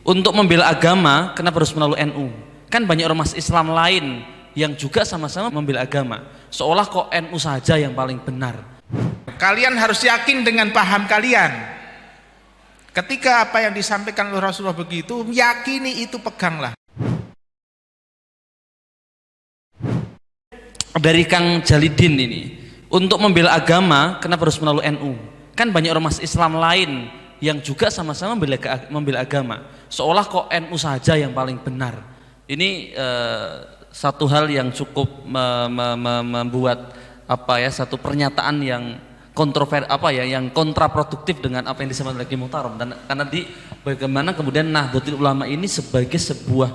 Untuk membela agama, kenapa harus melalui NU? Kan banyak ormas Islam lain yang juga sama-sama membela agama. Seolah kok NU saja yang paling benar. Kalian harus yakin dengan paham kalian. Ketika apa yang disampaikan oleh Rasulullah begitu, yakini itu, peganglah. Dari Kang Jalidin ini, untuk membela agama, kenapa harus melalui NU? Kan banyak ormas Islam lain yang juga sama-sama membela agama. Seolah kok NU saja yang paling benar. Ini satu hal yang cukup membuat satu pernyataan yang yang kontraproduktif dengan apa yang disampaikan oleh Kiai Muhtarom. Dan karena bagaimana kemudian Nahdlatul Ulama ini sebagai sebuah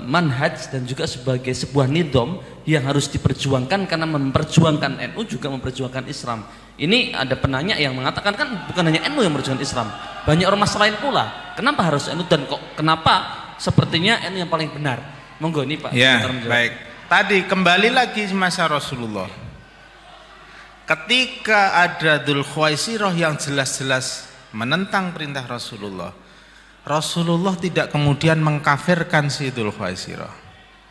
manhaj dan juga sebagai sebuah nidom yang harus diperjuangkan, karena memperjuangkan NU juga memperjuangkan Islam. Ini ada penanya yang mengatakan, kan bukan hanya NU yang memperjuangkan Islam, banyak ormas lain pula. Kenapa harus NU, dan kok kenapa sepertinya NU yang paling benar? Monggo ini Pak. Ya, baik. Tadi kembali lagi masa Rasulullah. Ketika ada Dzul Khuwaisirah yang jelas-jelas menentang perintah Rasulullah, Rasulullah tidak kemudian mengkafirkan si Dzul Khuwaisirah,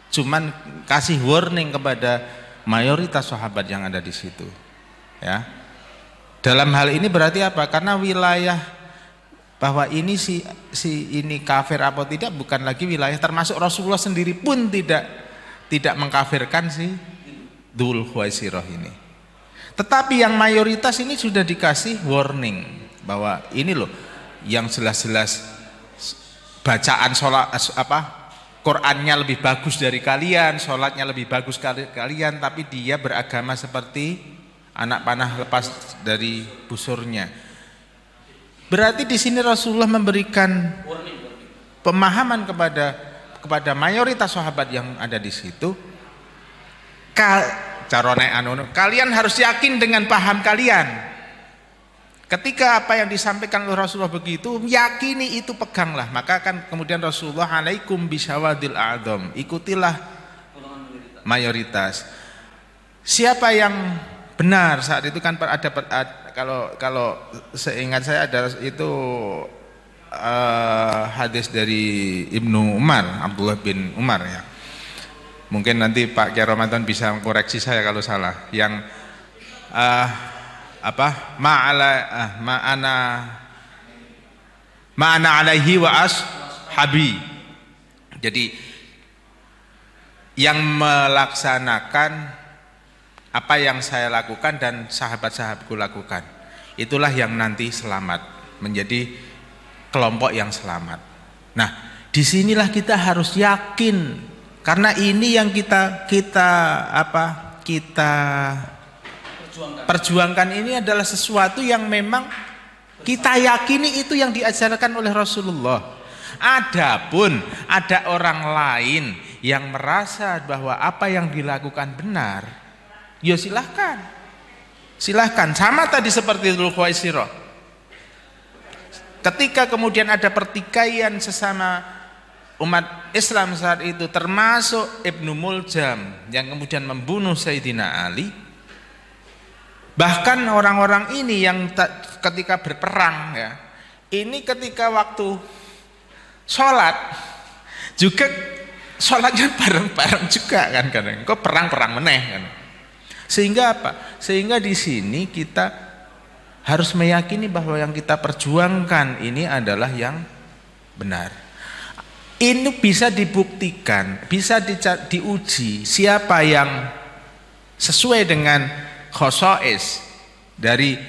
cuman kasih warning kepada mayoritas sahabat yang ada di situ. Ya, dalam hal ini berarti apa? Karena wilayah bahwa ini si ini kafir apa tidak bukan lagi wilayah, termasuk Rasulullah sendiri pun tidak mengkafirkan si Dzul Khuwaisirah ini. Tetapi yang mayoritas ini sudah dikasih warning bahwa ini loh yang jelas-jelas bacaan sholat Qurannya lebih bagus dari kalian, sholatnya lebih bagus kalian, tapi dia beragama seperti anak panah lepas dari busurnya. Berarti di sini Rasulullah memberikan pemahaman kepada mayoritas sahabat yang ada di situ. Kalian harus yakin dengan paham kalian. Ketika apa yang disampaikan oleh Rasulullah begitu, yakini itu, peganglah. Maka kan kemudian Rasulullah, alaikum bisyawadil a'dzam, ikutilah mayoritas. Siapa yang benar saat itu kan ada kalau seingat saya ada itu hadis dari Ibnu Umar, Abdullah bin Umar ya. Mungkin nanti Pak Kiai Ramadan bisa koreksi saya kalau salah. Yang ma'ana alaihi wa ashabi. Jadi yang melaksanakan apa yang saya lakukan dan sahabat-sahabatku lakukan, itulah yang nanti selamat, menjadi kelompok yang selamat. Nah, disinilah kita harus yakin, karena ini yang kita perjuangkan ini adalah sesuatu yang memang kita yakini itu yang diajarkan oleh Rasulullah. Adapun ada orang lain yang merasa bahwa apa yang dilakukan benar, ya silahkan. Sama tadi seperti Dzul Khuwaisirah. Ketika kemudian ada pertikaian sesama umat Islam saat itu, termasuk Ibnu Muljam yang kemudian membunuh Sayyidina Ali. Bahkan orang-orang ini yang ketika berperang ya, ini ketika waktu sholat juga sholatnya bareng-bareng juga kan, kadang kok perang meneh kan. Sehingga apa? Sehingga di sini kita harus meyakini bahwa yang kita perjuangkan ini adalah yang benar. Ini bisa dibuktikan, bisa diuji siapa yang sesuai dengan khosois dari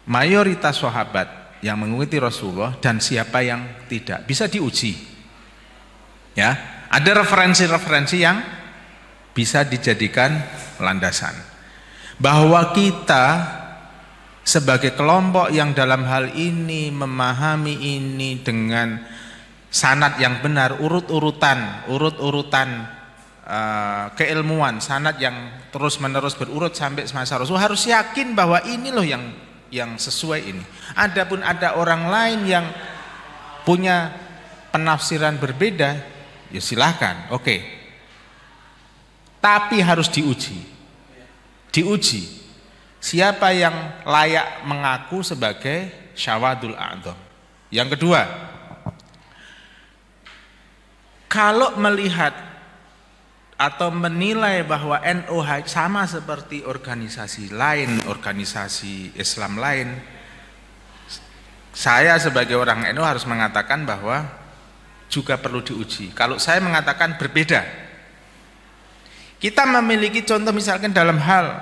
mayoritas sahabat yang mengikuti Rasulullah dan siapa yang tidak, bisa diuji. Ya, ada referensi-referensi yang bisa dijadikan landasan bahwa kita sebagai kelompok yang dalam hal ini memahami ini dengan sanad yang benar, urut-urutan keilmuan, sanad yang terus menerus berurut sampai masa Rasul, harus yakin bahwa ini loh yang sesuai ini. Adapun ada orang lain yang punya penafsiran berbeda, ya silahkan, oke. Tapi harus diuji siapa yang layak mengaku sebagai syawadul a'dzam. Yang kedua, kalau melihat atau menilai bahwa NU sama seperti organisasi lain, organisasi Islam lain, saya sebagai orang NU harus mengatakan bahwa juga perlu diuji. Kalau saya mengatakan berbeda, kita memiliki contoh misalkan dalam hal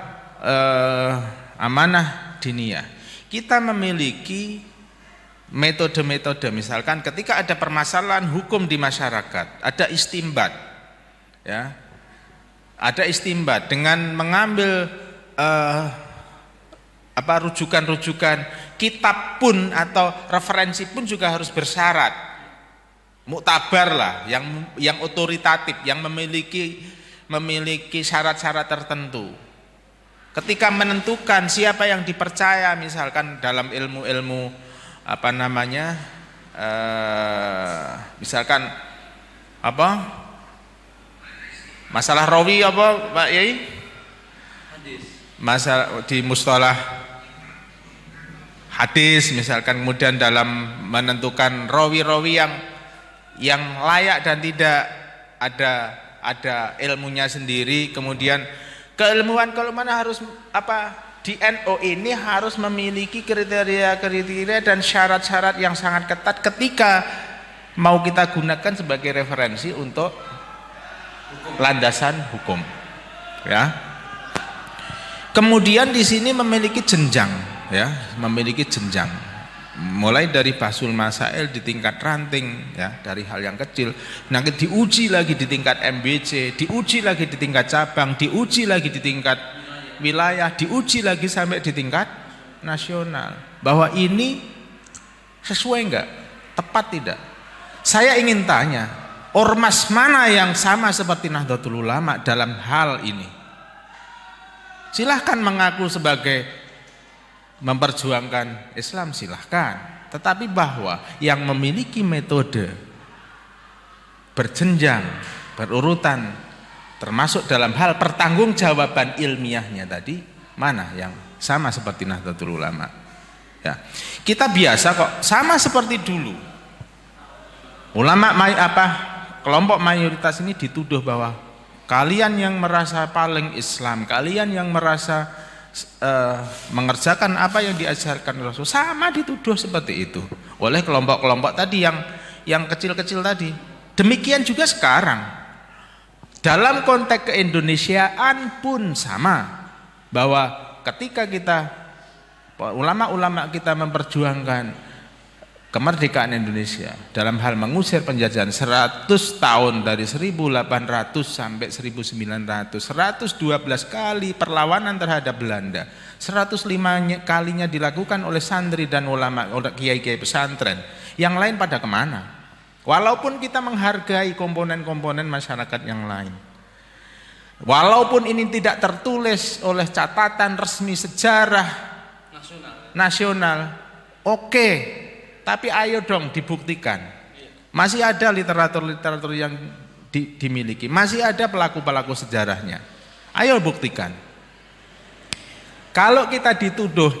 amanah diniyah, kita memiliki metode-metode, misalkan ketika ada permasalahan hukum di masyarakat, ada istimbat, ya, ada istimbat dengan mengambil rujukan-rujukan kitab pun atau referensi pun juga harus bersyarat, muktabar lah, yang otoritatif, yang memiliki syarat-syarat tertentu. Ketika menentukan siapa yang dipercaya, misalkan dalam ilmu-ilmu misalkan masalah rawi Pak Yai? Masalah di mustalah hadis misalkan, kemudian dalam menentukan rawi-rawi yang layak dan tidak, ada ilmunya sendiri. Kemudian keilmuan harus di NU ini harus memiliki kriteria-kriteria dan syarat-syarat yang sangat ketat ketika mau kita gunakan sebagai referensi untuk landasan hukum, ya. Kemudian di sini memiliki jenjang, ya, memiliki jenjang. Mulai dari bahsul masail di tingkat ranting, ya, dari hal yang kecil, nanti diuji lagi di tingkat MBC, diuji lagi di tingkat cabang, diuji lagi di tingkat wilayah, diuji lagi sampai di tingkat nasional. Bahwa ini sesuai enggak? Tepat tidak? Saya ingin tanya, ormas mana yang sama seperti Nahdlatul Ulama dalam hal ini? Silahkan mengaku sebagai memperjuangkan Islam, silahkan. Tetapi bahwa yang memiliki metode berjenjang, berurutan, termasuk dalam hal pertanggungjawaban ilmiahnya tadi, mana yang sama seperti Nahdlatul Ulama? Ya. Kita biasa kok sama seperti dulu. Ulama kelompok mayoritas ini dituduh bahwa kalian yang merasa paling Islam, kalian yang merasa mengerjakan apa yang diajarkan Rasul, sama dituduh seperti itu oleh kelompok-kelompok tadi yang kecil-kecil tadi. Demikian juga sekarang dalam konteks keindonesiaan pun sama, bahwa ketika ulama-ulama kita memperjuangkan kemerdekaan Indonesia dalam hal mengusir penjajahan 100 tahun dari 1800 sampai 1900, 112 kali perlawanan terhadap Belanda, 105 kalinya dilakukan oleh santri dan ulama, oleh kiai-kiai pesantren. Yang lain pada kemana? Walaupun kita menghargai komponen-komponen masyarakat yang lain, walaupun ini tidak tertulis oleh catatan resmi sejarah nasional, oke. Tapi ayo dong dibuktikan. Masih ada literatur-literatur yang dimiliki, masih ada pelaku-pelaku sejarahnya. Ayo buktikan. Kalau kita dituduh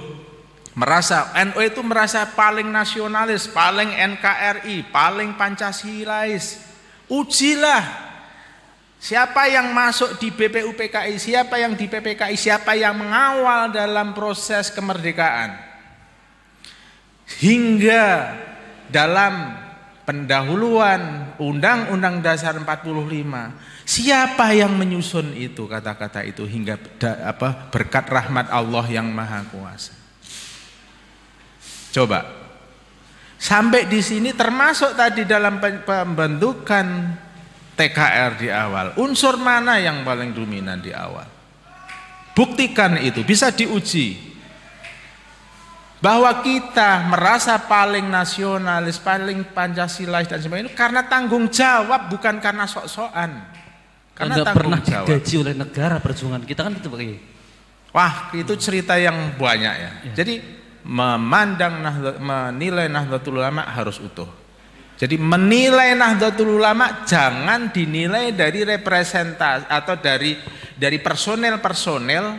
merasa NU itu merasa paling nasionalis, paling NKRI, paling Pancasilais, ujilah siapa yang masuk di BPUPKI, siapa yang di PPKI, siapa yang mengawal dalam proses kemerdekaan. Hingga dalam pendahuluan Undang-Undang Dasar 45, siapa yang menyusun itu kata-kata itu hingga berkat rahmat Allah yang Maha Kuasa. Coba sampai di sini, termasuk tadi dalam pembentukan TKR di awal, unsur mana yang paling dominan di awal? Buktikan itu, bisa diuji. Bahwa kita merasa paling nasionalis, paling Pancasilais dan sebagainya itu karena tanggung jawab, bukan karena sok-sokan. Karena tanggung pernah jawab. digaji oleh negara perjuangan kita kan itu Pak Kiai. Wah, itu cerita yang banyak ya. Jadi menilai Nahdlatul Ulama harus utuh. Jadi menilai Nahdlatul Ulama jangan dinilai dari representasi atau dari personel-personel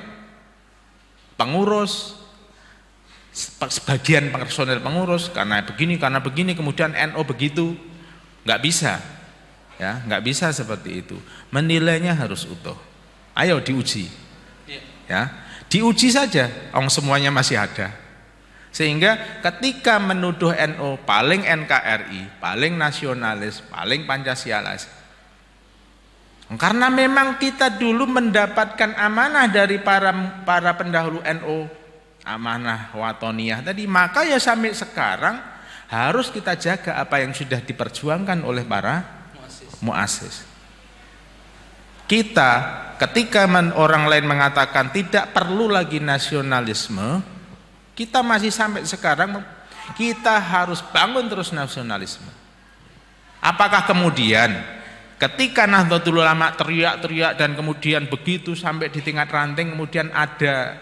pengurus, sebagian personel pengurus karena begini kemudian NU begitu, nggak bisa. Ya, nggak bisa seperti itu. Menilainya harus utuh. Ayo diuji. Ya, diuji saja. Semuanya masih ada. Sehingga ketika menuduh NU paling NKRI, paling nasionalis, paling Pancasialis, karena memang kita dulu mendapatkan amanah dari para pendahulu NU, amanah watoniyah tadi, maka ya sampai sekarang harus kita jaga apa yang sudah diperjuangkan oleh para muassis. Kita ketika orang lain mengatakan tidak perlu lagi nasionalisme, kita masih sampai sekarang kita harus bangun terus nasionalisme. Apakah kemudian ketika Nahdlatul Ulama teriak-teriak dan kemudian begitu sampai di tingkat ranting kemudian ada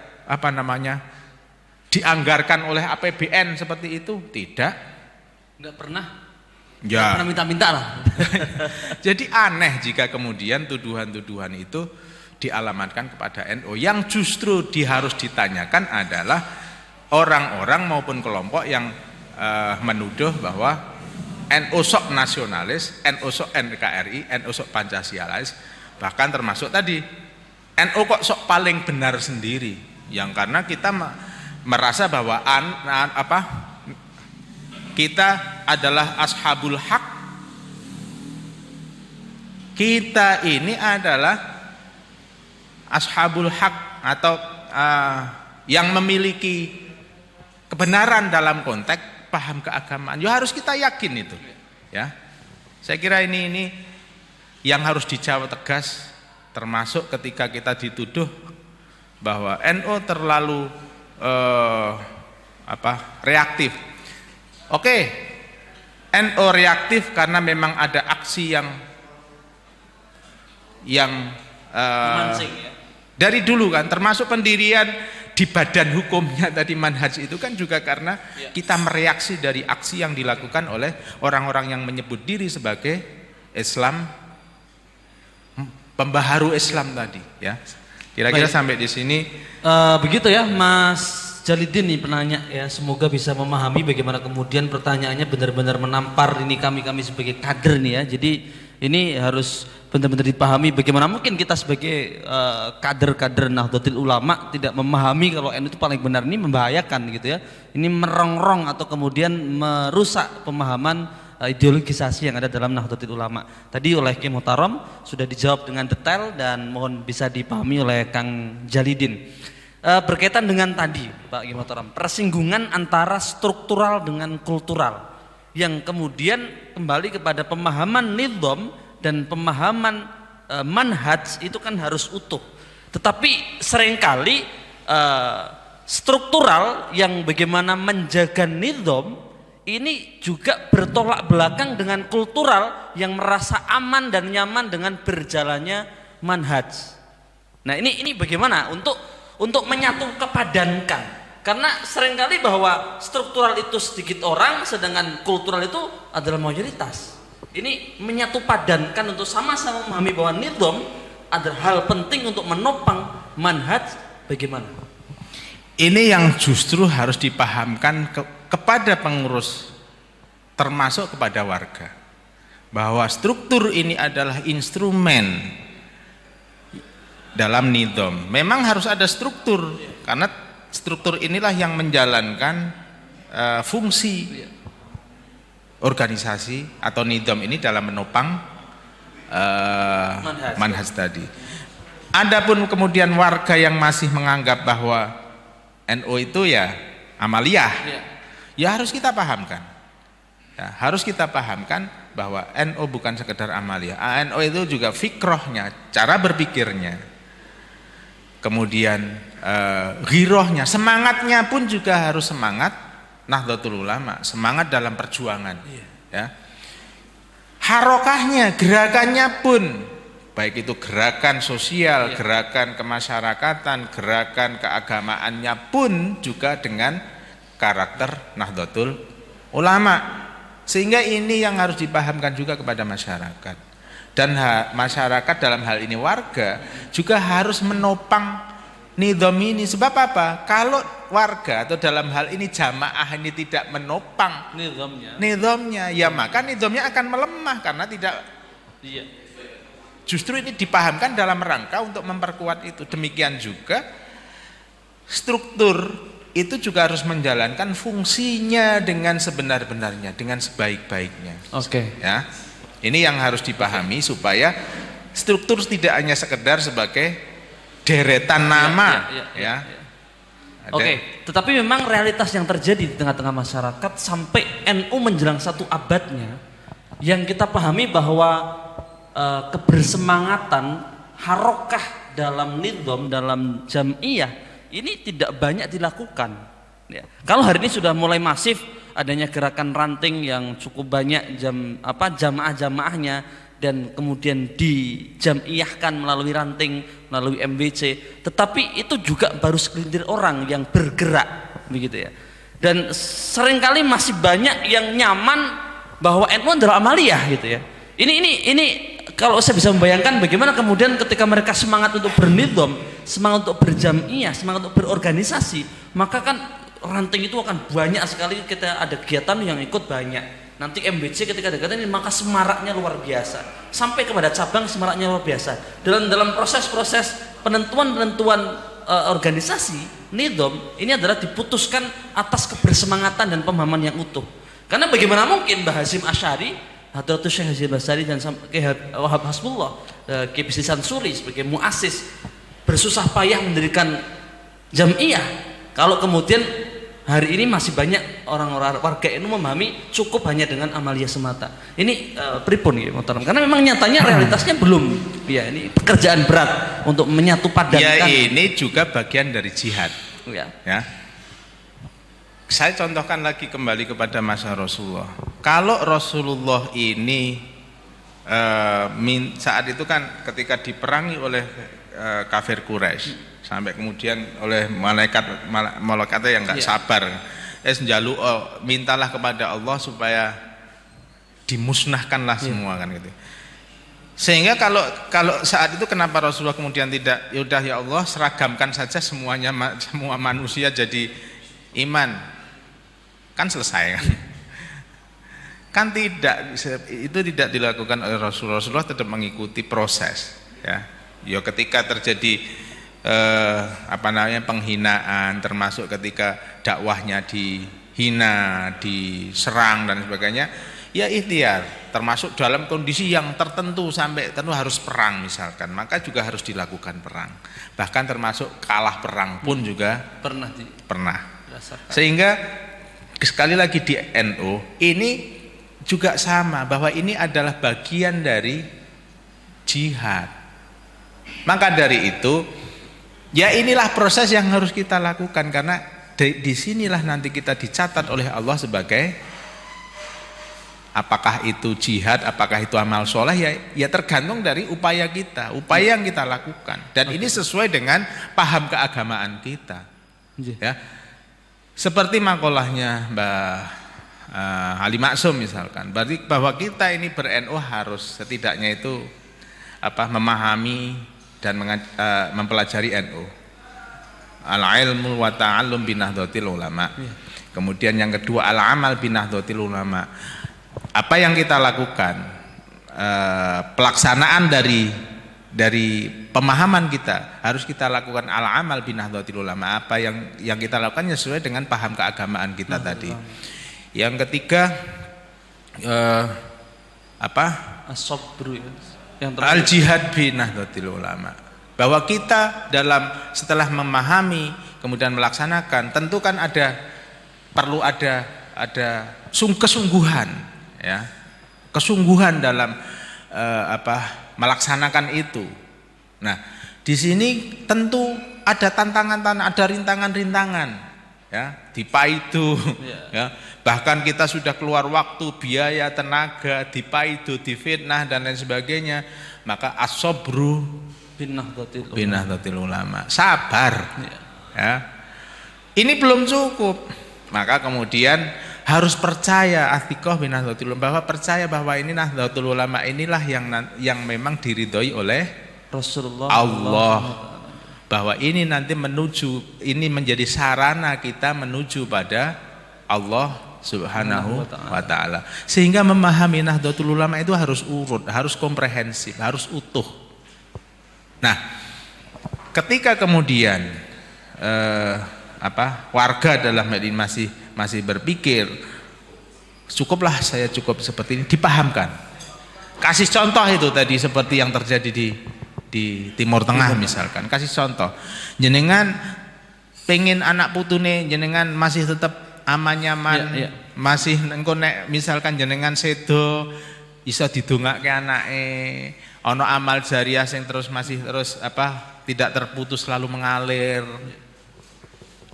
dianggarkan oleh APBN seperti itu? Tidak. Enggak pernah. Ya. Enggak pernah minta-minta lah. Jadi aneh jika kemudian tuduhan-tuduhan itu dialamatkan kepada NU. Yang justru harus ditanyakan adalah orang-orang maupun kelompok yang menuduh bahwa NU sok nasionalis, NU sok NKRI, NU sok Pancasialis, bahkan termasuk tadi NU kok sok paling benar sendiri, yang karena kita merasa bahwa kita adalah ashabul haq, kita ini adalah ashabul haq atau yang memiliki kebenaran dalam konteks paham keagamaan. Ya harus kita yakin itu. Ya, saya kira ini yang harus dijawab tegas, termasuk ketika kita dituduh bahwa NU terlalu reaktif. Oke, NU reaktif karena memang ada aksi yang Memancing, ya. Dari dulu kan, termasuk pendirian di badan hukumnya tadi manhaj itu kan juga karena kita mereaksi dari aksi yang dilakukan oleh orang-orang yang menyebut diri sebagai Islam, pembaharu Islam tadi, ya. Kira-kira sampai di sini. Begitu ya, Mas Jalidin nih penanya ya, semoga bisa memahami bagaimana kemudian pertanyaannya benar-benar menampar ini kami sebagai kader nih ya. Jadi ini harus benar-benar dipahami bagaimana mungkin kita sebagai kader-kader Nahdlatul Ulama tidak memahami kalau NU itu paling benar, ini membahayakan gitu ya. Ini merongrong atau kemudian merusak pemahaman ideologisasi yang ada dalam Nahdlatul Ulama. Tadi oleh Ki Muhtaram sudah dijawab dengan detail dan mohon bisa dipahami oleh Kang Jalidin. Berkaitan dengan tadi Pak Ki Muhtaram, persinggungan antara struktural dengan kultural yang kemudian kembali kepada pemahaman nizam dan pemahaman manhaj itu kan harus utuh. Tetapi seringkali struktural yang bagaimana menjaga nizam ini juga bertolak belakang dengan kultural yang merasa aman dan nyaman dengan berjalannya manhaj. Nah ini bagaimana untuk menyatu kepadankan? Karena seringkali bahwa struktural itu sedikit orang, sedangkan kultural itu adalah mayoritas. Ini menyatu padankan untuk sama-sama memahami bahwa nizam adalah hal penting untuk menopang manhaj. Bagaimana? Ini yang justru harus dipahamkan kepada pengurus, termasuk kepada warga, bahwa struktur ini adalah instrumen dalam nizam. Memang harus ada struktur, karena struktur inilah yang menjalankan fungsi organisasi atau nizam ini dalam menopang manhaj tadi. Adapun kemudian warga yang masih menganggap bahwa NU itu ya amaliyah, ya harus kita pahamkan. Ya, harus kita pahamkan bahwa NU bukan sekedar amaliyah. NU itu juga fikrohnya, cara berpikirnya, kemudian ghirohnya, semangatnya pun juga harus semangat Nahdlatul Ulama, semangat dalam perjuangan. Ya. Harokahnya, gerakannya pun, baik itu gerakan sosial, gerakan kemasyarakatan, gerakan keagamaannya pun juga dengan karakter Nahdlatul Ulama. Sehingga ini yang harus dipahamkan juga kepada masyarakat. Dan masyarakat dalam hal ini warga juga harus menopang nizam ini. Sebab apa? Kalau warga atau dalam hal ini jamaah ini tidak menopang nizamnya, ya maka nizamnya akan melemah karena tidak Iya. Justru ini dipahamkan dalam rangka untuk memperkuat itu. Demikian juga struktur itu juga harus menjalankan fungsinya dengan sebenar-benarnya, dengan sebaik-baiknya. Oke. Ya, ini yang harus dipahami supaya struktur tidak hanya sekedar sebagai deretan nama, ya. Oke, tetapi memang realitas yang terjadi di tengah-tengah masyarakat sampai NU menjelang 1 abadnya, yang kita pahami bahwa kebersemangatan harokah dalam nizam, dalam jam'iyah ini tidak banyak dilakukan. Ya. Kalau hari ini sudah mulai masif adanya gerakan ranting yang cukup banyak jamaah-jamaahnya dan kemudian dijam'iyahkan melalui ranting, melalui MBC, tetapi itu juga baru segelintir orang yang bergerak, begitu ya. Dan seringkali masih banyak yang nyaman bahwa NU adalah amaliyah, gitu ya. Ini kalau saya bisa membayangkan bagaimana kemudian ketika mereka semangat untuk bernidham, semangat untuk berjam'iyah, semangat untuk berorganisasi, maka kan ranting itu akan banyak sekali, kita ada kegiatan yang ikut banyak. Nanti MBC ketika dekat ini maka semaraknya luar biasa, sampai kepada cabang semaraknya luar biasa. Dalam proses-proses penentuan organisasi nidham ini adalah diputuskan atas kebersemangatan dan pemahaman yang utuh. Karena bagaimana mungkin Mbah Hasyim Asy'ari, Hadratus Syekh Hasyim Asy'ari dan Kiai Wahab Hasbullah, Kiai Bisri Sansuri sebagai muassis bersusah payah mendirikan jam'iyah, kalau kemudian hari ini masih banyak orang-orang warga NU memahami cukup hanya dengan amaliyah semata. Ini pripun ya Muhtaram? Karena memang nyatanya realitasnya belum. Ya, ini pekerjaan berat untuk menyatu padankan. Ya, ini juga bagian dari jihad. Ya. Ya. Saya contohkan lagi kembali kepada masa Rasulullah. Kalau Rasulullah ini saat itu kan ketika diperangi oleh kafir Quraisy, sampai kemudian oleh malaikatnya yang nggak sabar, njaluk mintalah kepada Allah supaya dimusnahkanlah semua, kan gitu. Sehingga kalau saat itu kenapa Rasulullah kemudian tidak, yaudah ya Allah seragamkan saja semuanya, semua manusia jadi iman, kan selesai kan? Kan tidak, itu tidak dilakukan oleh Rasulullah. Rasulullah tetap mengikuti proses, ya. Ya ketika terjadi penghinaan, termasuk ketika dakwahnya dihina, diserang dan sebagainya, ya ikhtiar, termasuk dalam kondisi yang tertentu sampai tentu harus perang misalkan, maka juga harus dilakukan perang. Bahkan termasuk kalah perang pun juga pernah. Sehingga sekali lagi di NU ini juga sama, bahwa ini adalah bagian dari jihad. Maka dari itu, ya inilah proses yang harus kita lakukan, karena disinilah nanti kita dicatat oleh Allah sebagai apakah itu jihad, apakah itu amal soleh, ya tergantung dari upaya kita, upaya yang kita lakukan, dan ini sesuai dengan paham keagamaan kita. Ya, seperti makolahnya Mbah Ali Maksum misalkan, berarti bahwa kita ini ber-NU harus setidaknya itu memahami dan mempelajari NU. Al-ilmu wa ta'allum binahdhatil ulama. Kemudian yang kedua al-amal binahdhatil ulama. Apa yang kita lakukan, pelaksanaan dari pemahaman kita harus kita lakukan al-amal binahdhatil ulama. Apa yang kita lakukan sesuai dengan paham keagamaan kita tadi. Yang ketiga as-sabr, al-jihad binahdhatil ulama. Bahwa kita setelah memahami kemudian melaksanakan, tentu kan perlu ada kesungguhan, ya, kesungguhan dalam melaksanakan itu. Nah, di sini tentu ada tantangan, ada rintangan-rintangan, ya, dipaidu, ya. Bahkan kita sudah keluar waktu, biaya, tenaga, dipaidu, difitnah dan lain sebagainya. Maka as-sabru binahdhatil ulama, sabar, ya. Ini belum cukup, maka kemudian harus percaya athiqah binahdhatil ulama, bahwa percaya bahwa ini Nahdlatul Ulama inilah yang memang diridhoi oleh Rasulullah Allah, bahwa ini nanti ini menjadi sarana kita menuju pada Allah Subhanahu wa ta'ala. Sehingga memahami Nahdlatul Ulama itu harus urut, harus komprehensif, harus utuh. Nah, ketika kemudian warga dalam hal ini masih berpikir cukuplah saya cukup seperti ini, dipahamkan. Kasih contoh itu tadi seperti yang terjadi di Timur Tengah misalkan. Kasih contoh. Jenengan pengen anak putune jenengan masih tetap aman nyaman, masih engko nek misalkan jenengan sedo iso didongake anake, ana amal jariah sing masih terus tidak terputus selalu mengalir.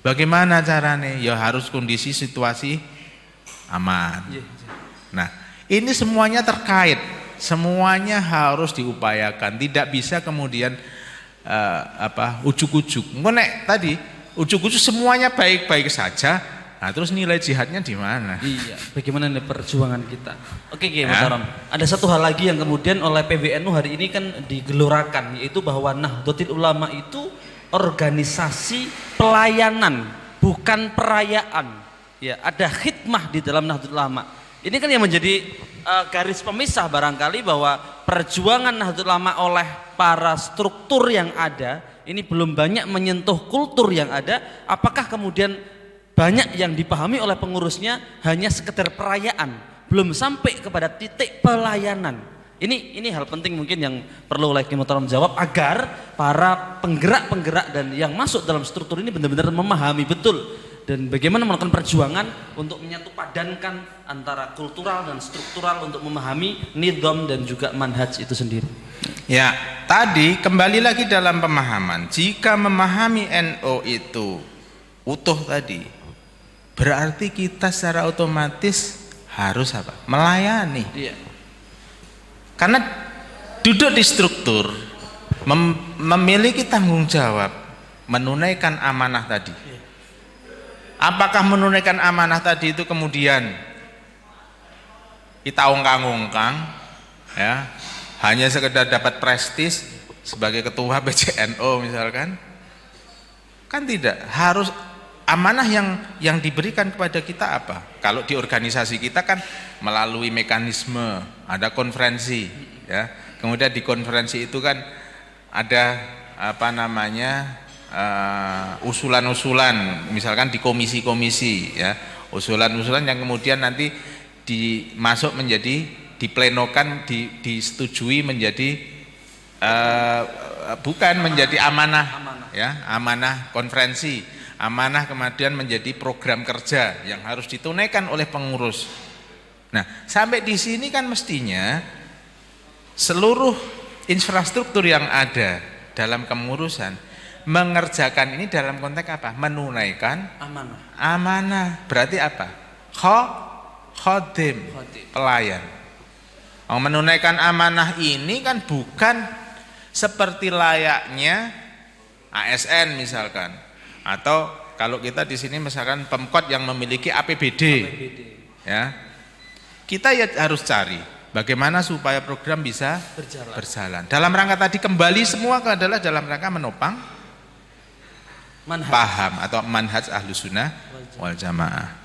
Bagaimana carane? Ya harus kondisi situasi aman. Nah, ini semuanya terkait, semuanya harus diupayakan. Tidak bisa kemudian ujuk-ujuk. Engko nek tadi ujuk-ujuk semuanya baik-baik saja. Nah, terus nilai jihadnya di mana? Iya, bagaimana nih perjuangan kita? Oke, Mas. Ada satu hal lagi yang kemudian oleh PBNU hari ini kan digelorakan, yaitu bahwa Nahdlatul Ulama itu organisasi pelayanan, bukan perayaan. Ya, ada khidmah di dalam Nahdlatul Ulama. Ini kan yang menjadi garis pemisah barangkali bahwa perjuangan Nahdlatul Ulama oleh para struktur yang ada ini belum banyak menyentuh kultur yang ada. Apakah kemudian banyak yang dipahami oleh pengurusnya hanya sekedar perayaan, belum sampai kepada titik pelayanan. Ini hal penting mungkin yang perlu oleh Muhtaram jawab agar para penggerak-penggerak dan yang masuk dalam struktur ini benar-benar memahami betul dan bagaimana melakukan perjuangan untuk menyatu padankan antara kultural dan struktural untuk memahami nidham dan juga manhaj itu sendiri. Ya, tadi kembali lagi dalam pemahaman. Jika memahami NU itu utuh tadi, berarti kita secara otomatis harus melayani. Iya. Karena duduk di struktur memiliki tanggung jawab menunaikan amanah tadi. Apakah menunaikan amanah tadi itu kemudian kita ongkang-ongkang, ya, hanya sekedar dapat prestis sebagai ketua PCNO misalkan? Kan tidak, harus amanah yang diberikan kepada kita apa? Kalau di organisasi kita kan melalui mekanisme, ada konferensi, ya. Kemudian di konferensi itu kan ada usulan-usulan, misalkan di komisi-komisi, ya, usulan-usulan yang kemudian nanti dimasuk menjadi diplenokan, disetujui menjadi bukan menjadi amanah, ya, amanah konferensi, amanah kemudian menjadi program kerja yang harus ditunaikan oleh pengurus. Nah, sampai di sini kan mestinya seluruh infrastruktur yang ada dalam kepengurusan mengerjakan ini dalam konteks apa? Menunaikan amanah. Berarti apa? Khodim, pelayan. Menunaikan amanah ini kan bukan seperti layaknya ASN misalkan, atau kalau kita di sini misalkan Pemkot yang memiliki APBD. Ya, kita ya harus cari bagaimana supaya program bisa berjalan. Dalam rangka tadi kembali semua adalah dalam rangka menopang paham atau manhaj Ahlus Sunnah wal Jamaah.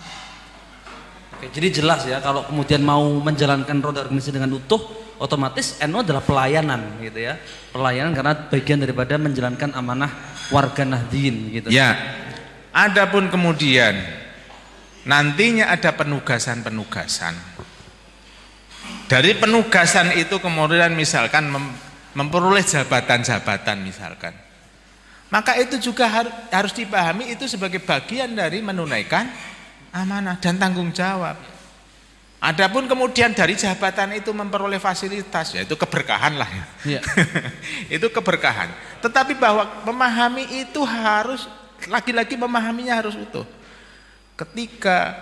Oke, jadi jelas ya kalau kemudian mau menjalankan roda organisasi dengan utuh, otomatis NU adalah pelayanan gitu ya. Pelayanan karena bagian daripada menjalankan amanah warga Nahdien gitu. Ya. Adapun kemudian nantinya ada penugasan-penugasan. Dari penugasan itu kemudian misalkan memperoleh jabatan-jabatan misalkan. Maka itu juga harus dipahami itu sebagai bagian dari menunaikan amanah dan tanggung jawab. Adapun kemudian dari jabatan itu memperoleh fasilitas, ya itu keberkahan lah ya. Itu keberkahan. Tetapi bahwa memahami itu harus, lagi-lagi memahaminya harus utuh. Ketika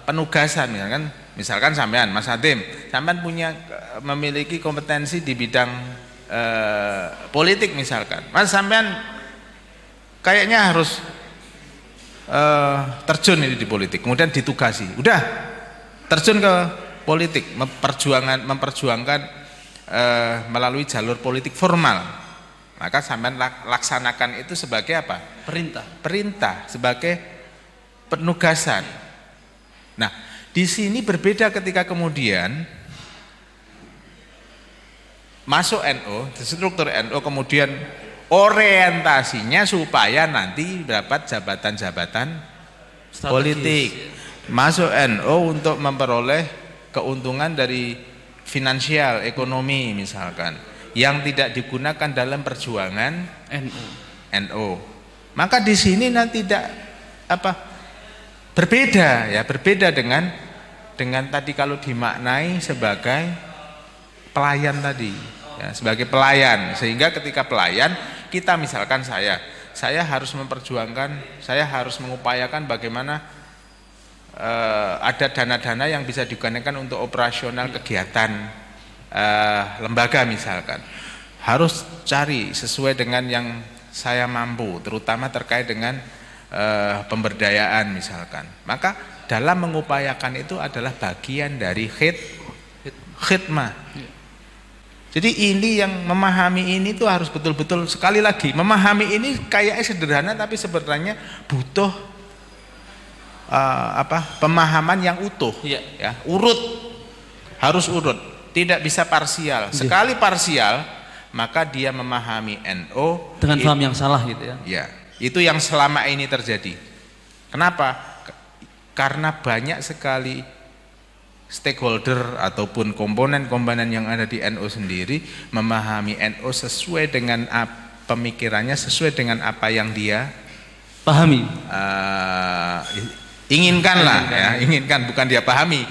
penugasan misalkan sampean Mas Hatim, sampean memiliki kompetensi di bidang politik misalkan. Mas sampean kayaknya harus terjun ini di politik, kemudian ditugasi. Udah terjun ke politik, memperjuangkan melalui jalur politik formal. Maka sampean laksanakan itu sebagai apa? Perintah sebagai penugasan. Nah, di sini berbeda ketika kemudian masuk NU, struktur NU, kemudian orientasinya supaya nanti dapat jabatan-jabatan politik. Masuk NU untuk memperoleh keuntungan dari finansial, ekonomi misalkan, yang tidak digunakan dalam perjuangan NU. Maka di sini nanti tidak berbeda ya, berbeda dengan tadi kalau dimaknai sebagai pelayan tadi ya, sebagai pelayan, sehingga ketika pelayan kita misalkan saya harus memperjuangkan, saya harus mengupayakan bagaimana ada dana-dana yang bisa digunakan untuk operasional kegiatan lembaga misalkan, harus cari sesuai dengan yang saya mampu, terutama terkait dengan pemberdayaan misalkan. Maka dalam mengupayakan itu adalah bagian dari khidmah. Jadi ini yang memahami ini tuh harus betul-betul, sekali lagi memahami ini kayaknya sederhana tapi sebenarnya butuh pemahaman yang utuh ya, harus urut, tidak bisa parsial. Sekali parsial maka dia memahami NU dengan paham yang salah gitu ya. Ya, itu yang selama ini terjadi. Kenapa? Karena banyak sekali stakeholder ataupun komponen-komponen yang ada di NU sendiri memahami NU sesuai dengan pemikirannya, sesuai dengan apa yang dia pahami, inginkan lah ya, inginkan, bukan dia pahami.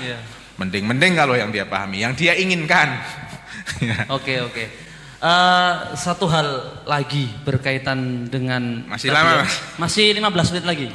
Mending kalau yang dia pahami, yang dia inginkan. Oke. Satu hal lagi berkaitan dengan masih lama, masih 15 menit lagi.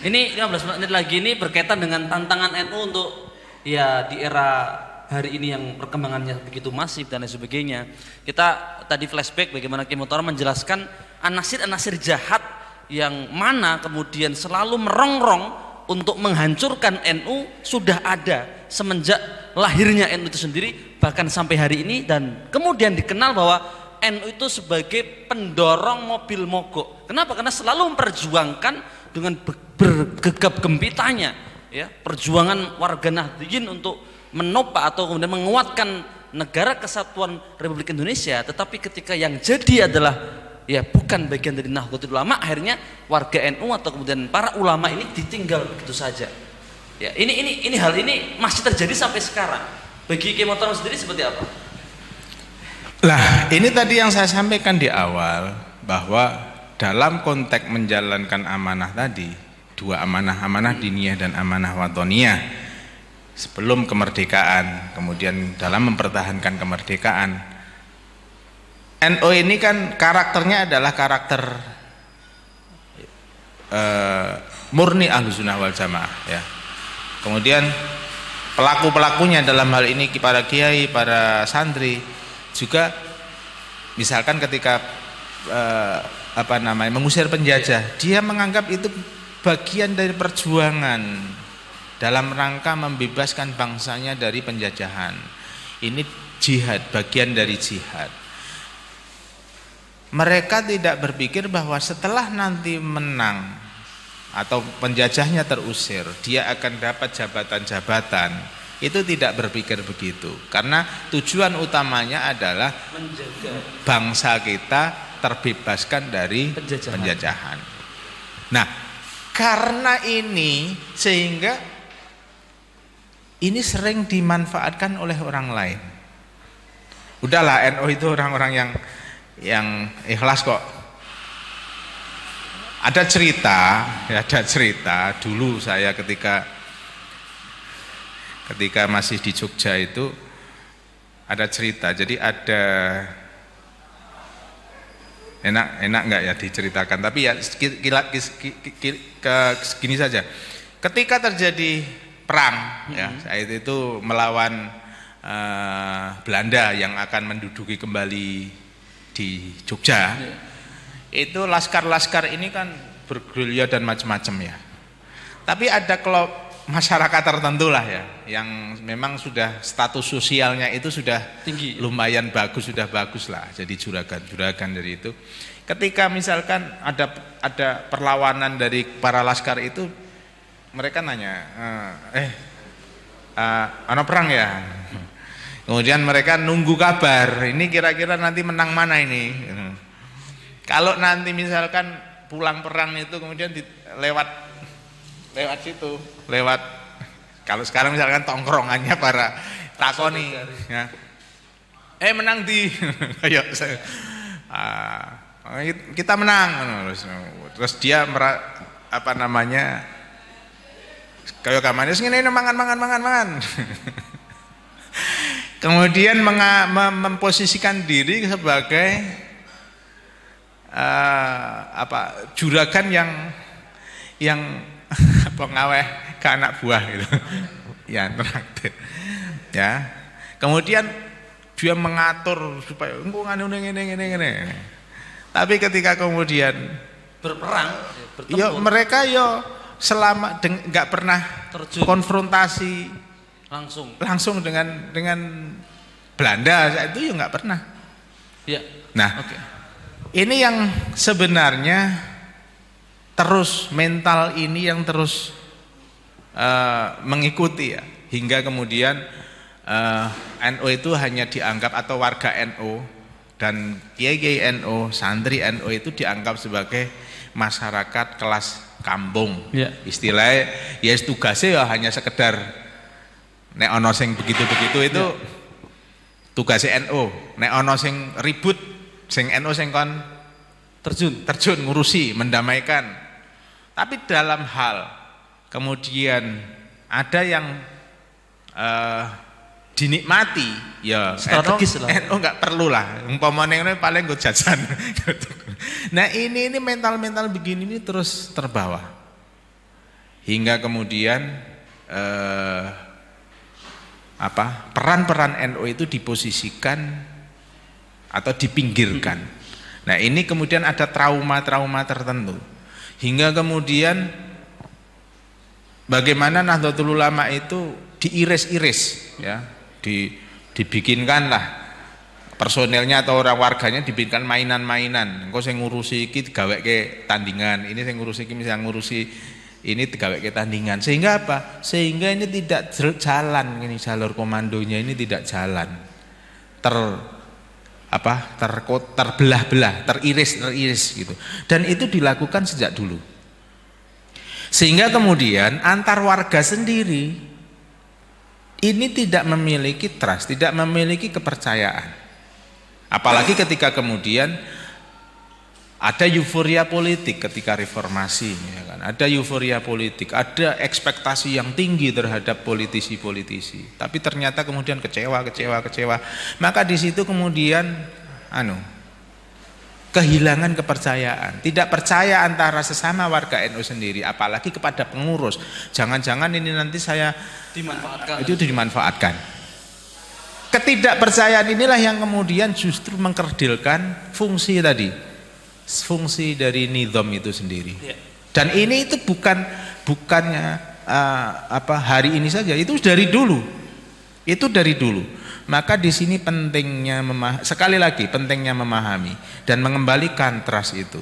Ini 15 menit lagi ini berkaitan dengan tantangan NU untuk ya di era hari ini yang perkembangannya begitu masif dan lain sebagainya. Kita tadi flashback bagaimana Kiai Muhtarar menjelaskan anasir-anasir jahat yang mana kemudian selalu merongrong untuk menghancurkan NU sudah ada semenjak lahirnya NU itu sendiri, bahkan sampai hari ini, dan kemudian dikenal bahwa NU itu sebagai pendorong mobil mogok. Kenapa? Karena selalu memperjuangkan dengan bergegap gempitanya ya, perjuangan warga Nahdliyin untuk menopang atau kemudian menguatkan negara kesatuan Republik Indonesia. Tetapi ketika yang jadi adalah ya bukan bagian dari Nahdlatul Ulama, akhirnya warga NU atau kemudian para ulama ini ditinggal begitu saja. Ya, ini hal ini masih terjadi sampai sekarang. Bagi Kiai Muhtarar sendiri seperti apa? Lah, ini tadi yang saya sampaikan di awal, bahwa dalam konteks menjalankan amanah tadi, dua amanah diniyah dan amanah watoniyah sebelum kemerdekaan, kemudian dalam mempertahankan kemerdekaan, NU ini kan karakternya adalah karakter murni Ahlussunnah wal Jamaah ya. Kemudian pelaku-pelakunya dalam hal ini para kiai, para santri juga, misalkan ketika mengusir penjajah, dia menganggap itu bagian dari perjuangan dalam rangka membebaskan bangsanya dari penjajahan. Ini jihad, bagian dari jihad. Mereka tidak berpikir bahwa setelah nanti menang atau penjajahnya terusir, dia akan dapat jabatan-jabatan. Itu tidak berpikir begitu, karena tujuan utamanya adalah menjaga bangsa kita terbebaskan dari penjajahan. Nah, karena ini sehingga ini sering dimanfaatkan oleh orang lain. Udahlah, NU itu orang-orang yang ikhlas kok. Ada cerita dulu saya ketika masih di Jogja itu ada cerita. Jadi ada, enak nggak ya diceritakan, tapi ya segini saja. Ketika terjadi perang ya, saat itu melawan Belanda yang akan menduduki kembali di Jogja. Itu laskar-laskar ini kan bergerilya dan macam-macam ya. Tapi ada kelompok masyarakat tertentu lah ya, yang memang sudah status sosialnya itu sudah tinggi, lumayan bagus, sudah bagus lah, jadi juragan dari itu. Ketika misalkan ada perlawanan dari para laskar itu, mereka nanya, ana perang ya? Kemudian mereka nunggu kabar, ini kira-kira nanti menang mana ini? Kalau nanti misalkan pulang perang itu kemudian lewat situ, kalau sekarang misalkan tongkrongannya para takoni, ya, menang di, ayo, kita menang, terus dia kayak kamarnya segini mangan. Kemudian memposisikan diri sebagai juragan yang ngaweh ke anak buah gitu. Ya, traktir. Ya. Kemudian dia mengatur supaya engko ngene. Tapi ketika kemudian berperang, mereka selama nggak pernah terjun konfrontasi langsung dengan Belanda itu nggak pernah. Ya. Nah, ini yang sebenarnya terus mental ini yang terus mengikuti ya, hingga kemudian NU itu hanya dianggap, atau warga NU dan kiai NU, santri NU itu dianggap sebagai masyarakat kelas kampung. Ya. Istilahnya ya tugasnya ya hanya sekedar nek ono sing begitu-begitu itu tugasnya NU. Nek ono sing ribut, sing NU sing kon terjun ngurusi, mendamaikan. Tapi dalam hal kemudian ada yang dinikmati, ya strategis lah. NU nggak perlu lah. Umpamane ngene paling nggo jajan. Nah, ini mental begini ini terus terbawa. Hingga kemudian peran-peran NU itu diposisikan atau dipinggirkan. Nah, ini kemudian ada trauma-trauma tertentu, hingga kemudian bagaimana Nahdlatul Ulama itu diiris-iris, ya, dibikinkanlah personelnya atau orang warganya dibikinkan mainan-mainan. Engko sing ngurusi iki digaweke tandingan, ini sing ngurusi iki misalnya ngurusi ini digaweke tandingan, sehingga apa? Sehingga ini tidak jalan, ini jalur komandonya ini tidak jalan, terbelah-belah, teriris gitu. Dan itu dilakukan sejak dulu, sehingga kemudian antar warga sendiri ini tidak memiliki trust, tidak memiliki kepercayaan. Apalagi ketika kemudian ada euforia politik ketika reformasi, ya kan? Ada euforia politik, ada ekspektasi yang tinggi terhadap politisi-politisi. Tapi ternyata kemudian kecewa. Maka di situ kemudian kehilangan kepercayaan, tidak percaya antara sesama warga NU sendiri, apalagi kepada pengurus. Jangan-jangan ini nanti saya dimanfaatkan. Itu dimanfaatkan. Ketidakpercayaan inilah yang kemudian justru mengkerdilkan fungsi dari nizam itu sendiri. Ya. Dan ini itu bukannya hari ini saja, itu dari dulu. Maka di sini pentingnya sekali lagi pentingnya memahami dan mengembalikan trust itu.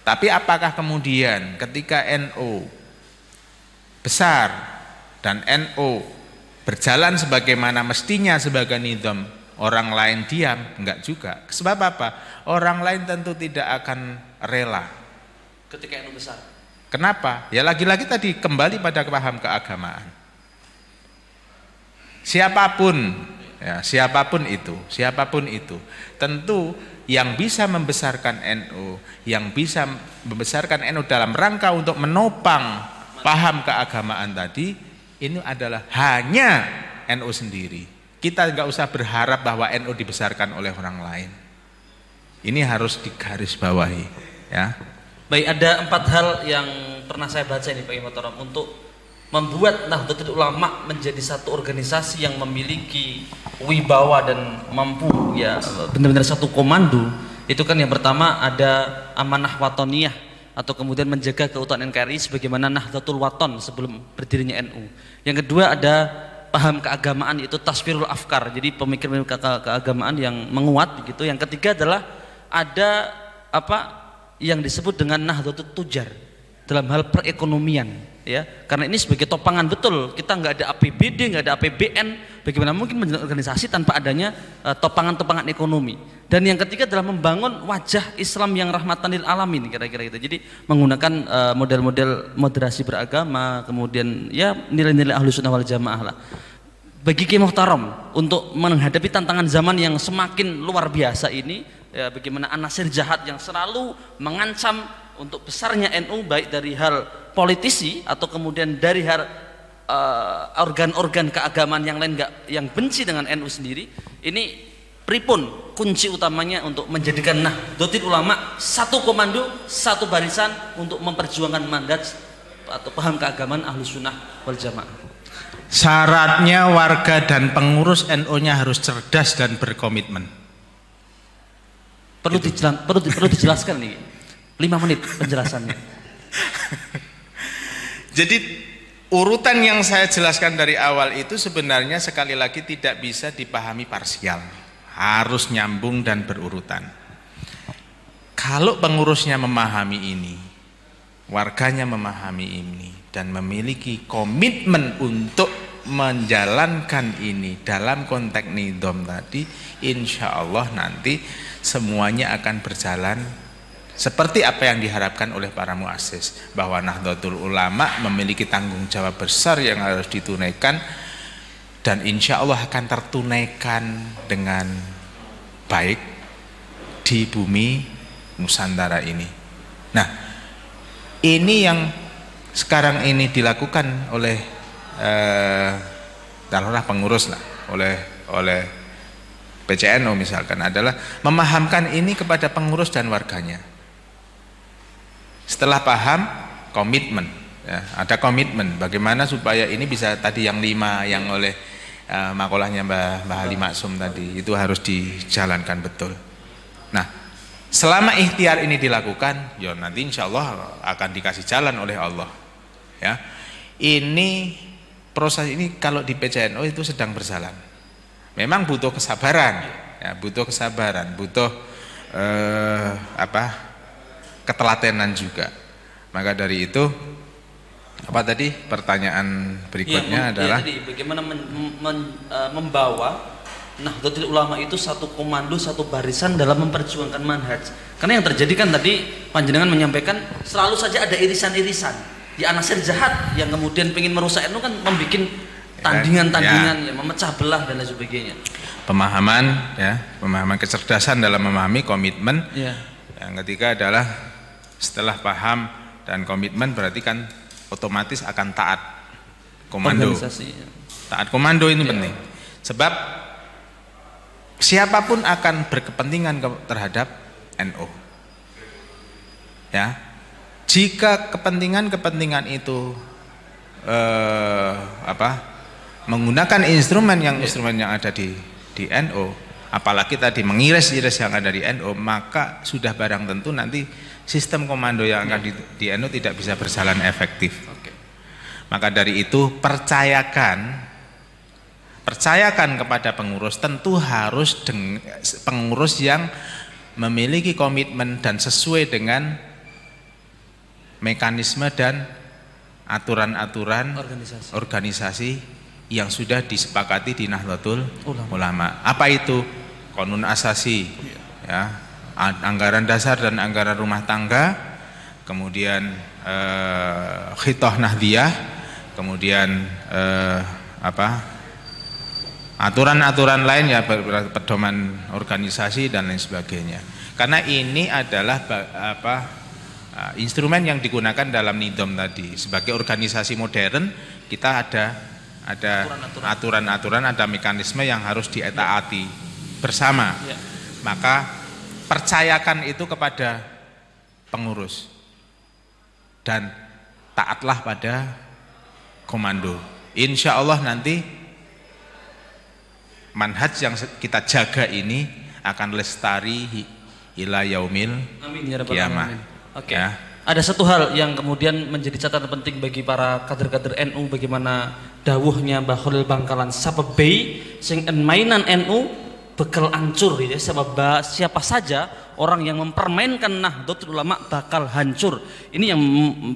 Tapi apakah kemudian ketika NU besar dan NU berjalan sebagaimana mestinya sebagai nizam, orang lain diam? Enggak juga. Sebab apa? Orang lain tentu tidak akan rela ketika NU besar. Kenapa? Ya lagi-lagi tadi kembali pada paham keagamaan. Siapapun itu, tentu yang bisa membesarkan NU, yang bisa membesarkan NU dalam rangka untuk menopang paham keagamaan tadi, ini adalah hanya NU sendiri. Kita nggak usah berharap bahwa NU dibesarkan oleh orang lain. Ini harus digarisbawahi, ya. Baik, ada 4 hal yang pernah saya baca ini Pak Imam untuk membuat Nahdlatul Ulama menjadi satu organisasi yang memiliki wibawa dan mampu ya benar-benar satu komando. Itu kan yang pertama ada amanah watoniyah atau kemudian menjaga keutuhan NKRI sebagaimana Nahdlatul Waton sebelum berdirinya NU. Yang kedua ada paham keagamaan, yaitu tasfirul afkar, jadi pemikiran keagamaan yang menguat begitu. Yang ketiga adalah ada yang disebut dengan Nahdlatul Tujar dalam hal perekonomian. ya, karena ini sebagai topangan betul. Kita nggak ada APBD, nggak ada APBN, bagaimana mungkin menjalankan organisasi tanpa adanya topangan-topangan ekonomi. Dan yang ketiga adalah membangun wajah Islam yang rahmatan lil alamin, kira-kira gitu. Jadi menggunakan model-model moderasi beragama, kemudian ya nilai-nilai Ahlus Sunnah wal Jamaah lah. Bagi Ki Muhtaram untuk menghadapi tantangan zaman yang semakin luar biasa ini, ya, bagaimana anasir jahat yang selalu mengancam untuk besarnya NU, baik dari hal politisi atau kemudian dari hal organ-organ keagamaan yang lain yang benci dengan NU sendiri. Ini pripun kunci utamanya untuk menjadikan Nahdlatul Ulama satu komando, satu barisan untuk memperjuangkan mandat atau paham keagamaan Ahlus Sunnah wal Jamaah. Syaratnya warga dan pengurus NU-nya harus cerdas dan berkomitmen. Perlu dijelaskan nih, 5 menit penjelasannya. Jadi urutan yang saya jelaskan dari awal itu sebenarnya sekali lagi tidak bisa dipahami parsial, harus nyambung dan berurutan. Kalau pengurusnya memahami ini, warganya memahami ini, dan memiliki komitmen untuk menjalankan ini dalam konteks nidom tadi, insya Allah nanti semuanya akan berjalan seperti apa yang diharapkan oleh para muassis, bahwa Nahdlatul Ulama memiliki tanggung jawab besar yang harus ditunaikan, dan insya Allah akan tertunaikan dengan baik di bumi Nusantara ini. Nah, ini yang sekarang ini dilakukan oleh taruhlah pengurus lah, oleh PCNU misalkan, adalah memahamkan ini kepada pengurus dan warganya. Setelah paham, komitmen, ya, ada komitmen bagaimana supaya ini bisa tadi yang 5 yang oleh makolahnya Mbah Ali Maksum tadi itu harus dijalankan betul. Nah, selama ikhtiar ini dilakukan, ya nanti insya Allah akan dikasih jalan oleh Allah. Ya, ini proses ini kalau di PCNU itu sedang berjalan. Memang butuh kesabaran, ya, butuh kesabaran, butuh ketelatenan juga. Maka dari itu, apa tadi pertanyaan berikutnya adalah tadi, bagaimana membawa Nahdlatul Ulama itu satu komando, satu barisan dalam memperjuangkan manhaj. Karena yang terjadi kan tadi panjenengan menyampaikan selalu saja ada irisan-irisan. Ya, anasir jahat yang kemudian pengen merusak NU kan membuat tandingan-tandingan, ya, memecah belah dan lain sebagainya. Pemahaman, ya, pemahaman kecerdasan dalam memahami komitmen. Ya. Yang ketiga adalah setelah paham dan komitmen berarti kan otomatis akan taat komando. Taat komando ini penting. Sebab siapapun akan berkepentingan terhadap NU. Ya. Jika kepentingan itu menggunakan instrumen yang ada di NU, apalagi tadi mengiris-iris yang ada di NU, maka sudah barang tentu nanti sistem komando yang akan di NU tidak bisa berjalan efektif. Maka dari itu percayakan kepada pengurus, tentu harus pengurus yang memiliki komitmen dan sesuai dengan mekanisme dan aturan-aturan organisasi yang sudah disepakati di Nahdlatul Ulama. Apa itu? Qanun Asasi, ya, anggaran dasar dan anggaran rumah tangga, kemudian Khithah Nahdiyah, kemudian aturan-aturan lain, ya, pedoman organisasi dan lain sebagainya. Karena ini adalah instrumen yang digunakan dalam nidom tadi. Sebagai organisasi modern, kita ada aturan-aturan, ada mekanisme yang harus ditaati bersama. Ya. Maka percayakan itu kepada pengurus dan taatlah pada komando. Insya Allah nanti manhaj yang kita jaga ini akan lestari ila yaumil kiamah. Oke. Ya. Ada satu hal yang kemudian menjadi catatan penting bagi para kader-kader NU, bagaimana dawuhnya Mbah Khalil Bangkalan, sapebei sing mainan NU bekal hancur gitu ya. Siapa saja orang yang mempermainkan Nahdlatul Ulama bakal hancur. Ini yang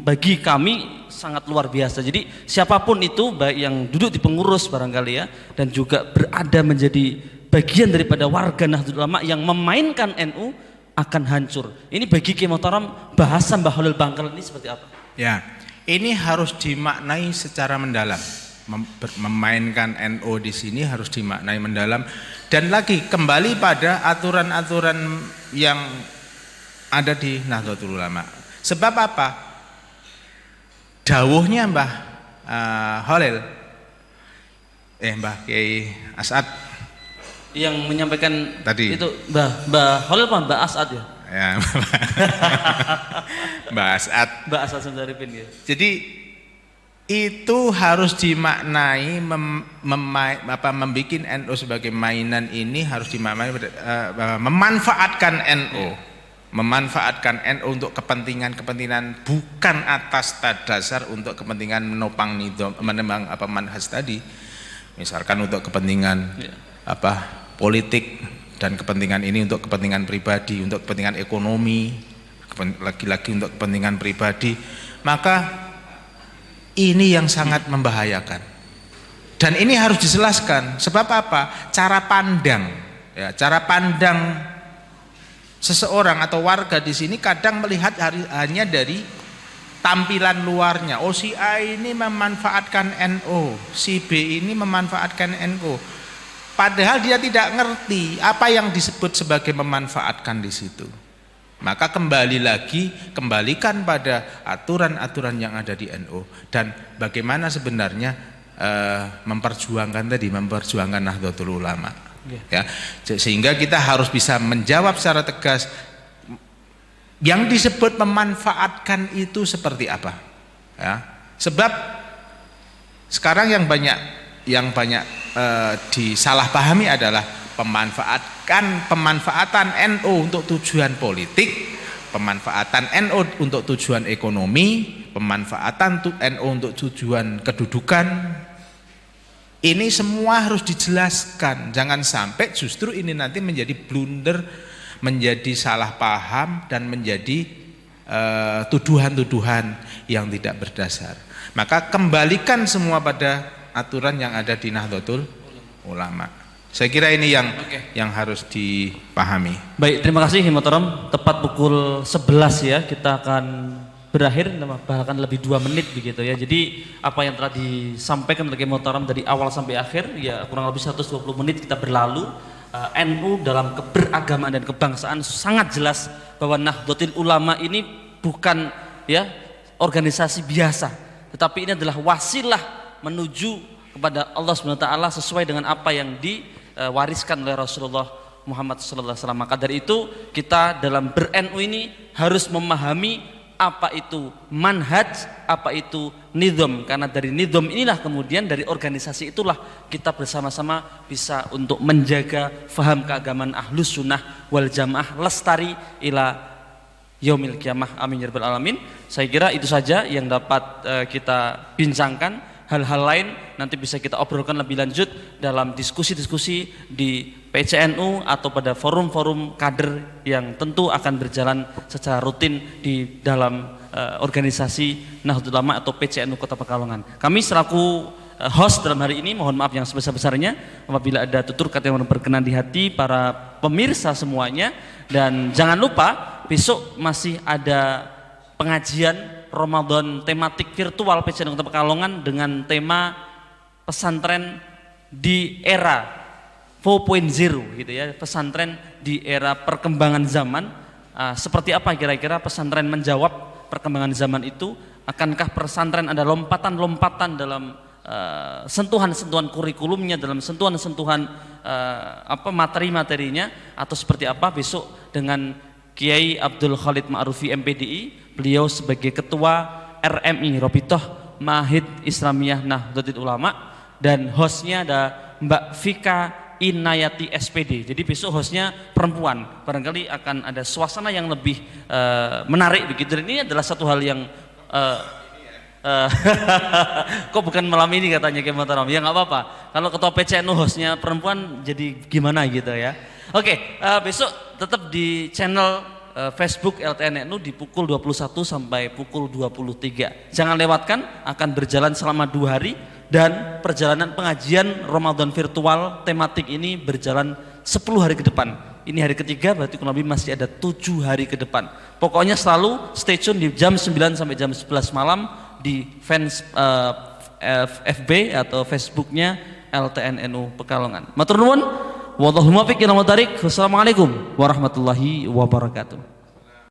bagi kami sangat luar biasa. Jadi siapapun itu, baik yang duduk di pengurus barangkali ya, dan juga berada menjadi bagian daripada warga Nahdlatul Ulama yang memainkan NU akan hancur. Ini bagi Kiai Muhtaram bahasa Mbah Holil Bangkel ini seperti apa? Ya, ini harus dimaknai secara mendalam. Memainkan NU di sini harus dimaknai mendalam, dan lagi kembali pada aturan-aturan yang ada di Nahdlatul Ulama. Sebab apa? Dawuhnya Mbah Holil, Mbah Kiai As'ad yang menyampaikan tadi itu Mbah Holil apa Mbah As'ad ya? Ya, Mbah As'ad. Mbah As'ad Sundaripin ya. Jadi itu harus dimaknai membuat NU sebagai mainan, ini harus dimaknai memanfaatkan NU, memanfaatkan NU untuk kepentingan bukan atas dasar untuk kepentingan menopang nidom, menembang manhaj tadi, misalkan untuk kepentingan politik, dan kepentingan ini untuk kepentingan pribadi, untuk kepentingan ekonomi, lagi-lagi untuk kepentingan pribadi, maka ini yang sangat membahayakan. Dan ini harus dijelaskan. Sebab apa? Cara pandang, ya, cara pandang seseorang atau warga di sini kadang melihat hanya dari tampilan luarnya. Oh, si A ini memanfaatkan NU, si B ini memanfaatkan NU. Padahal dia tidak ngerti apa yang disebut sebagai memanfaatkan di situ. Maka kembalikan pada aturan-aturan yang ada di NU, dan bagaimana sebenarnya memperjuangkan Nahdlatul Ulama. Ya, sehingga kita harus bisa menjawab secara tegas yang disebut memanfaatkan itu seperti apa. Ya, sebab sekarang yang banyak disalahpahami adalah pemanfaatan NU untuk tujuan politik, pemanfaatan NU untuk tujuan ekonomi, pemanfaatan NU untuk tujuan kedudukan. Ini semua harus dijelaskan, jangan sampai justru ini nanti menjadi blunder, menjadi salah paham, dan menjadi tuduhan-tuduhan yang tidak berdasar. Maka kembalikan semua pada aturan yang ada di Nahdlatul Ulama. Saya kira ini yang harus dipahami. Baik, terima kasih Kiai Muhtaram. Tepat pukul 11 ya, kita akan berakhir, bahkan lebih 2 menit begitu ya. Jadi apa yang telah disampaikan oleh Kiai Muhtaram dari awal sampai akhir ya, kurang lebih 120 menit kita berlalu. NU dalam keberagamaan dan kebangsaan sangat jelas bahwa Nahdlatul Ulama ini bukan ya organisasi biasa, tetapi ini adalah wasilah menuju kepada Allah SWT sesuai dengan apa yang diwariskan oleh Rasulullah Muhammad SAW. Maka dari itu kita dalam ber-NU ini harus memahami apa itu manhaj, apa itu nizam, karena dari nizam inilah kemudian dari organisasi itulah kita bersama-sama bisa untuk menjaga faham keagamaan Ahlus Sunnah wal Jamaah lestari ila yaumil qiyamah, amin ya rabbal alamin. Saya kira itu saja yang dapat kita bincangkan. Hal-hal lain nanti bisa kita obrolkan lebih lanjut dalam diskusi-diskusi di PCNU atau pada forum-forum kader yang tentu akan berjalan secara rutin di dalam organisasi Nahdlatul Ulama atau PCNU Kota Pekalongan. Kami selaku host dalam hari ini mohon maaf yang sebesar-besarnya apabila ada tutur kata yang berkenan di hati para pemirsa semuanya, dan jangan lupa besok masih ada pengajian Ramadan tematik virtual PCNU Kota Pekalongan dengan tema pesantren di era 4.0 gitu ya, pesantren di era perkembangan zaman. Seperti apa kira-kira pesantren menjawab perkembangan zaman itu? Akankah pesantren ada lompatan-lompatan dalam sentuhan-sentuhan kurikulumnya, dalam sentuhan-sentuhan materi-materinya, atau seperti apa? Besok dengan Kiai Abdul Khalid Ma'rufi MPDI, beliau sebagai ketua RMI Robitoh Mahid Islamiyah Nahdlatul Ulama, dan hostnya ada Mbak Vika Inayati SPD. Jadi besok hostnya perempuan, barangkali akan ada suasana yang lebih menarik begitu. Dan ini adalah satu hal yang Eh, kok bukan malam ini katanya Kiai Muhtaram. Ya nggak apa-apa. Kalau ketua PCNU hostnya perempuan jadi gimana gitu ya. Oke, besok tetap di channel Facebook LTNNU di pukul 21 sampai pukul 23. Jangan lewatkan, akan berjalan selama 2 hari dan perjalanan pengajian Ramadan virtual tematik ini berjalan 10 hari ke depan. Ini hari ketiga, berarti kurang lebih masih ada 7 hari ke depan. Pokoknya selalu stay tune di jam 9 sampai jam 11 malam di fans FB atau Facebooknya LTNNU Pekalongan. Matur nuwun, wallahu muwaffiq ila aqwamit thoriq. Wassalamualaikum warahmatullahi wabarakatuh.